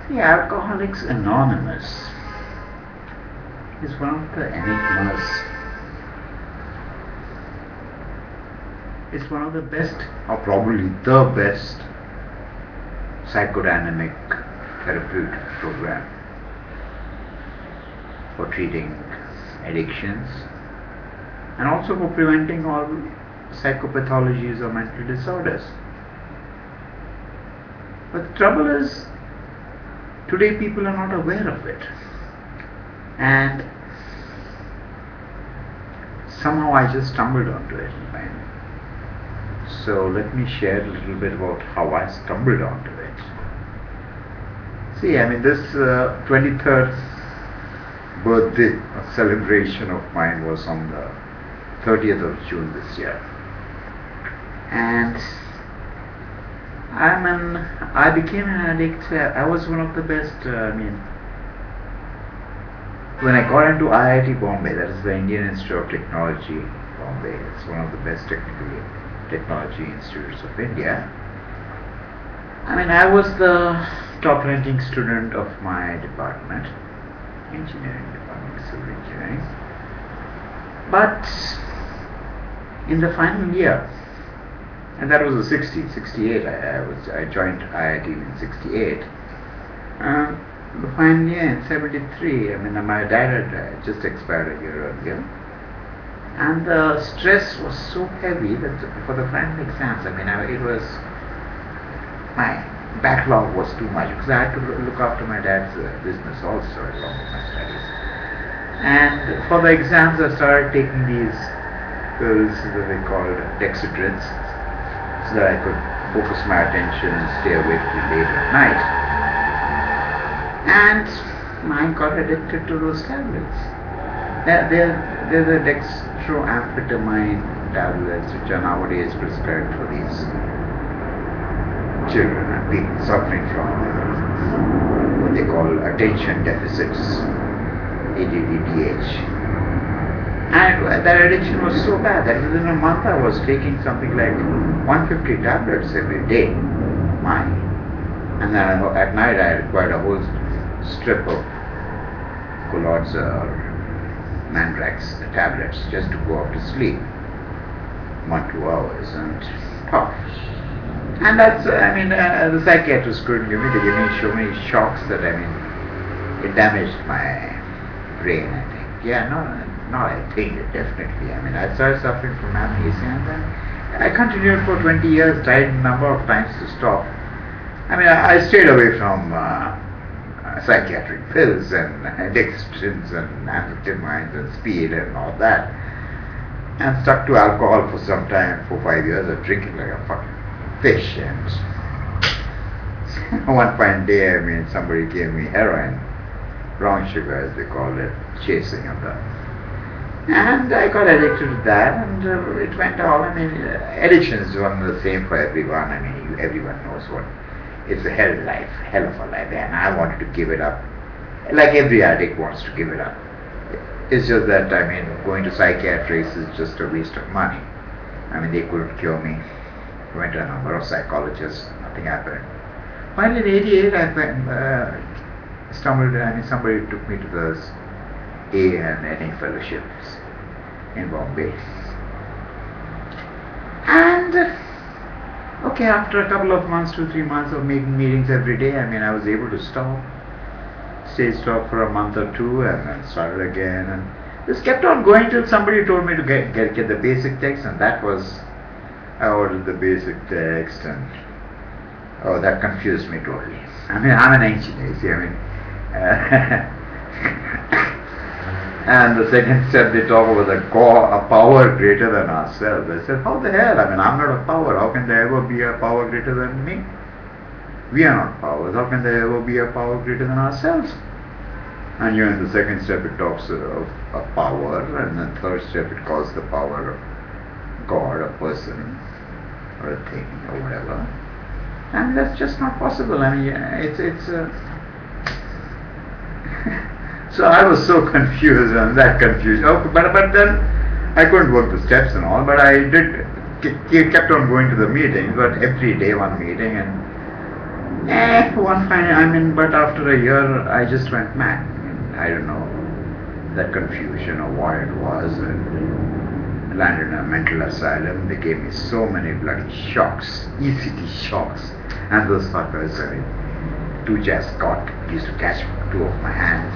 See, Alcoholics Anonymous is one of the enigmas. It's one of the best, or probably the best, psychodynamic therapeutic program for treating addictions and also for preventing all psychopathologies or mental disorders. But the trouble is, today people are not aware of it. And somehow I just stumbled onto it. So let me share a little bit about how I stumbled onto it. See, this 23rd birthday celebration of mine was on the 30th of June this year. And I became an addict. I was one of the best, when I got into IIT Bombay, that is the Indian Institute of Technology, Bombay, it's one of the best technology institutes of India. I was the top ranking student of my department, engineering department, civil engineering. But in the final year, and that was the 68, I joined IIT in 68. The final year in 73, my dad had just expired a year earlier. And the stress was so heavy that for the final exams, it was, my backlog was too much because I had to look after my dad's business also along with my studies. And for the exams, I started taking these pills that they called dexedrins so that I could focus my attention and stay awake till late at night. And I got addicted to those tablets. They're the dextroamphetamine tablets which are nowadays prescribed for these children and people suffering from what they call attention deficits, ADD. And that addiction was so bad that within a month I was taking something like 150 tablets every day. And then at night I required a whole strip of Colloids or Mandrax tablets just to go off to sleep 1-2 hours and tough. And that's the psychiatrist couldn't give me. They gave me so many shocks that it damaged my brain. I think it definitely. I started suffering from amnesia, and then I continued for 20 years. Tried a number of times to stop. I stayed away from psychiatric pills and dextrins and amphetamines and speed and all that, and stuck to alcohol for some time, for 5 years of drinking like a fucking fish. And one fine day, somebody gave me heroin, brown sugar as they call it, chasing of that, and I got addicted to that, and it went on. Addiction is one of the same for everyone. Everyone knows what. It's a hell of a life, and I wanted to give it up. Like every addict wants to give it up. It's just that, going to psychiatrists is just a waste of money. They couldn't cure me. I went to a number of psychologists, nothing happened. Finally in 88, I stumbled, somebody took me to the A and NA fellowships in Bombay. And okay, after a couple of months, 2-3 months of making meetings every day, I was able to stay stopped for a month or two, and then started again, and this kept on going till somebody told me to get the basic text, and that was, I ordered the basic text, and that confused me totally. I'm an engineer, see, and the second step they talk about a power greater than ourselves. I said, how the hell? I'm not a power. How can there ever be a power greater than me? We are not powers. How can there ever be a power greater than ourselves? And in the second step it talks of a power, and the third step it calls the power of God, a person, or a thing, or whatever. And that's just not possible. It's So I was so confused, and that confused. But then I couldn't work the steps and all, but I did kept on going to the meetings, but every day one meeting, and One fine, but after a year, I just went mad. I don't know that confusion or what it was, and landed in a mental asylum. They gave me so many bloody shocks, ECT shocks, and those fuckers, two just used to catch two of my hands,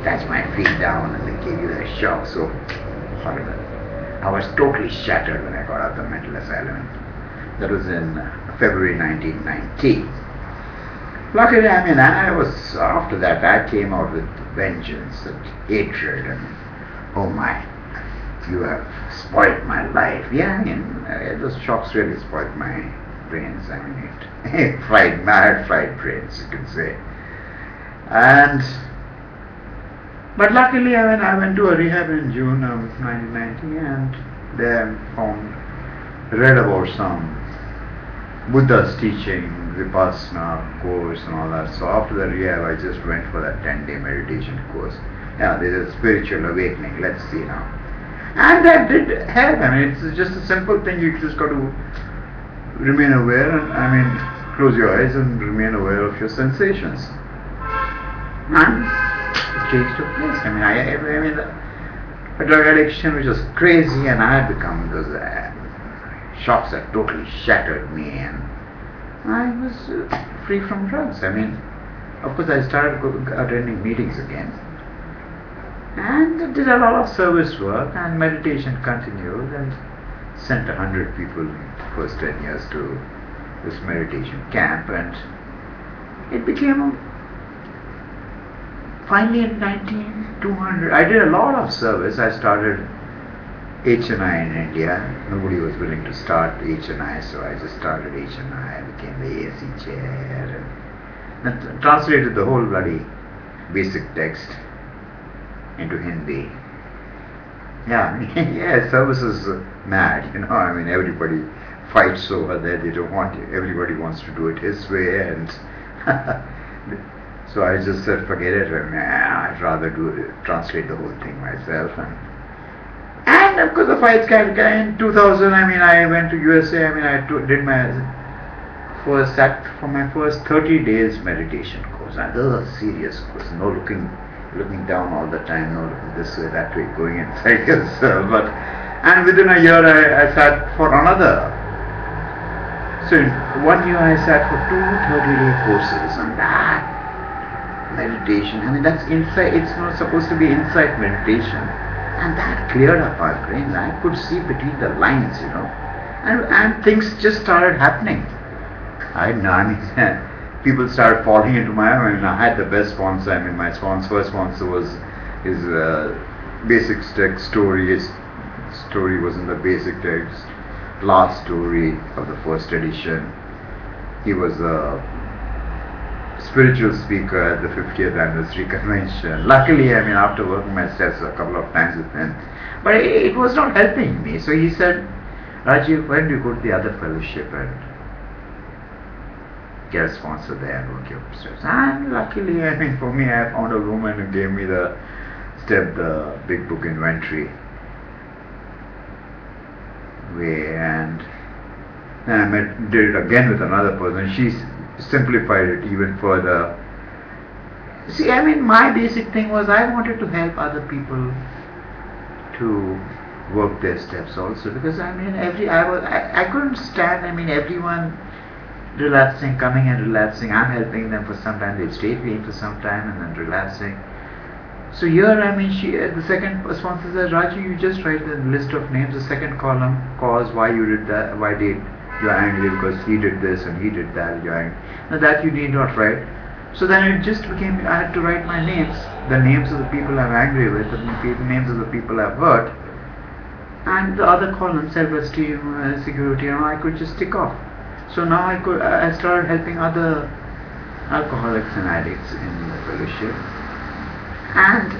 catch my feet down, and they gave you that shock. So horrible. I was totally shattered when I got out of the mental asylum. That was in February 1990. Luckily, I was, after that, I came out with vengeance and hatred, and oh my, you have spoiled my life. Yeah, those shocks really spoiled my brains. It fried brains, you could say. But luckily, I went to a rehab in June of 1990, and there read about some Buddha's teaching, Vipassana course and all that. So after the rehab, I just went for that 10-day meditation course. Yeah, there's a spiritual awakening. Let's see now. And that did help. It's just a simple thing. You just got to remain aware, and close your eyes and remain aware of your sensations. And the change took place. The drug addiction was just crazy, and I had become those shocks that totally shattered me, and I was free from drugs. Of course, I started attending meetings again, and did a lot of service work, and meditation continued, and sent 100 people in the first 10 years to this meditation camp, and it became finally in 200. I did a lot of service. I started HNI in India. Nobody was willing to start HNI, so I just started HNI. I became the AC chair, and translated the whole bloody basic text into Hindi. Yeah, service is mad, everybody fights over there. They don't want it. Everybody wants to do it his way, and so I just said, forget it. I'd rather translate the whole thing myself. And of course, the fights in 2000. I went to USA. Did sat for my first 30 days meditation course. And this was a serious course. No looking down all the time. No looking this way, that way, going inside yourself. And within a year, I sat for another. So in 1 year, I sat for 2 30-day courses, and that meditation. That's insight. It's not supposed to be insight meditation, and that cleared up our brains. I could see between the lines, and things just started happening. People started falling into my. I had the best sponsor. My first sponsor was his basic text story. His story was in the basic text. Last story of the first edition. He was a spiritual speaker at the 50th anniversary convention. Luckily, after working my steps a couple of times with him, but it was not helping me. So he said, Rajiv, why don't you go to the other fellowship and get a sponsor there and work your steps? And luckily, for me, I found a woman who gave me the big book inventory way, and then I did it again with another person. She simplified it even further. See, my basic thing was I wanted to help other people to work their steps also, because I couldn't stand everyone relapsing, coming and relapsing. I'm helping them for some time, they stayed with me for some time and then relapsing. So here, the second sponsor says, Raju, you just write the list of names. The second column, cause, why you did that, why did you're angry because he did this and he did that. You're angry. Now that you need not write. So then it just became, I had to write my names, the names of the people I'm angry with, the names of the people I've hurt, and the other column, self-esteem, security, I could just tick off. So now I started helping other alcoholics and addicts in the fellowship. And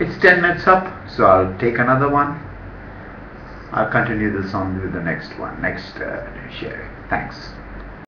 it's 10 minutes up, so I'll take another one. I'll continue this on with the next one, sharing. Thanks.